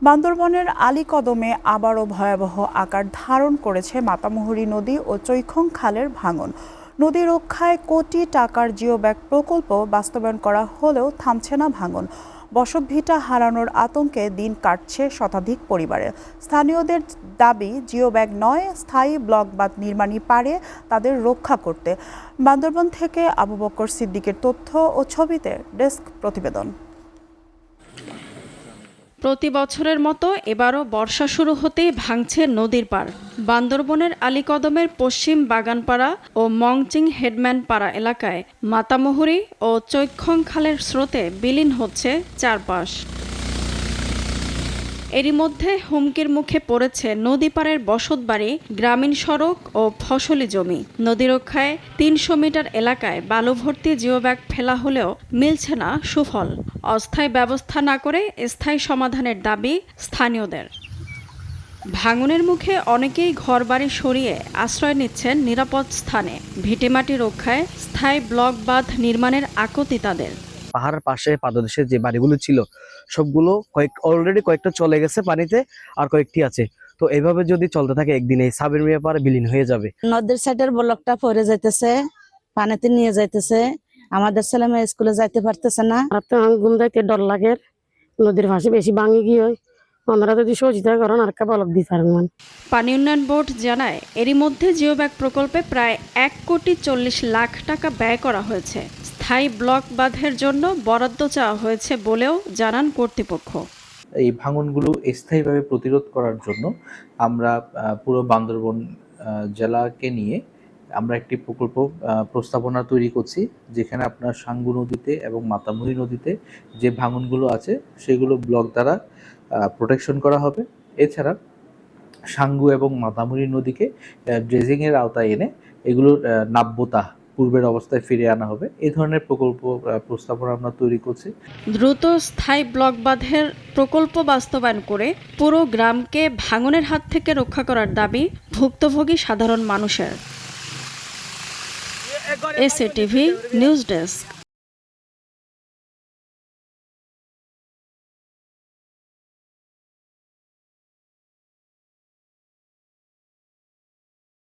বান্দরবনের আলীকদমে আবারও ভয়াবহ আকার ধারণ করেছে মাতামুহুরী নদী ও চৈখং খালের ভাঙন। নদী রক্ষায় কোটি টাকার জিওব্যাগ প্রকল্প বাস্তবায়ন করা হলেও থামছে না ভাঙন। বসতভিটা হারানোর আতঙ্কে দিন কাটছে শতাধিক পরিবারের। স্থানীয়দের দাবি জিওব্যাগ নয়, স্থায়ী ব্লক বাঁধ নির্মাণই পারে তাদের রক্ষা করতে। বান্দরবন থেকে আবু বকর সিদ্দিকের তথ্য ও ছবিতে ডেস্ক প্রতিবেদন। প্রতি বছরের মতো এবারও বর্ষা শুরু হতেই ভাঙছে নদীর পাড়। বান্দরবনের আলীকদমের পশ্চিম বাগানপাড়া ও মংচিং হেডম্যান পাড়া এলাকায় মাতামুহুরী ও চৈখং খালের স্রোতে বিলীন হচ্ছে চারপাশ। এরই মধ্যে হুমকির মুখে পড়েছে নদী পাড়ের বসতবাড়ি, গ্রামীণ সড়ক ও ফসলি জমি। নদী রক্ষায় ৩০০ মিটার এলাকায় বালু ভর্তি জিওব্যাগ ফেলা হলেও মিলছে না সুফল। অস্থায়ী ব্যবস্থা না করে স্থায়ী সমাধানের দাবি স্থানীয়দের। ভাঙনের মুখে অনেকেই ঘরবাড়ি সরিয়ে আশ্রয় নিচ্ছেন নিরাপদ স্থানে। ভিটেমাটি রক্ষায় স্থায়ী ব্লক বাঁধ নির্মাণের আকুতি তাদের। পাহাড়ের পাশে পাদদেশে যে বাড়িগুলো ছিল সবগুলো অলরেডি কয়েকটা চলে গেছে পানিতে, আর কয়েকটি আছে। তো এইভাবে যদি চলতে থাকে একদিন এই সাবের মিয়া পাড়া বিলীন হয়ে যাবে। নদীর সাইডের ব্লকটা পড়ে যাইতেছে, পানিতে নিয়ে যাইতেছে, আমাদের ছেলে মেয়ে স্কুলে যাইতে পারতেছে না। ঘুম যাইতে ডর লাগে, নদীর পাশে বেশি ভাঙি গিয়ে ওনারা যদি সহযোগিতা করেন আর বলক দিতে পারেন। পানি উন্নয়ন বোর্ড জানায় এরই মধ্যে জিওব্যাগ প্রকল্পে প্রায় ১,৪০,০০,০০০ টাকা ব্যয় করা হয়েছে। স্থায়ী ব্লক বাঁধের জন্য বরাদ্দ চাওয়া হয়েছে বলেও জানান কর্তৃপক্ষ। এই ভাঙনগুলো স্থায়ীভাবে প্রতিরোধ করার জন্য আমরা পুরো বান্দরবন জেলাকে নিয়ে আমরা একটি প্রকল্প প্রস্তাবনা তৈরি করছি, যেখানে আপনার সাঙ্গু নদীতে এবং মাতামুহুরী নদীতে যে ভাঙনগুলো আছে সেগুলো ব্লক দ্বারা প্রোটেকশন করা হবে। এছাড়া সাঙ্গু এবং মাতামুহুরী নদীকে ড্রেজিংয়ের আওতায় এনে এগুলোর নাব্যতা পূর্বের অবস্থায় ফিরিয়ে আনা হবে। এই ধরনের প্রকল্প প্রস্তাবনা আমরা তৈরি করছি। দ্রুত স্থায়ী ব্লক বাঁধের প্রকল্প বাস্তবায়ন করে পুরো গ্রামকে ভাঙনের হাত থেকে রক্ষা করার দাবি ভুক্তভোগী সাধারণ মানুষের। SATV news desk.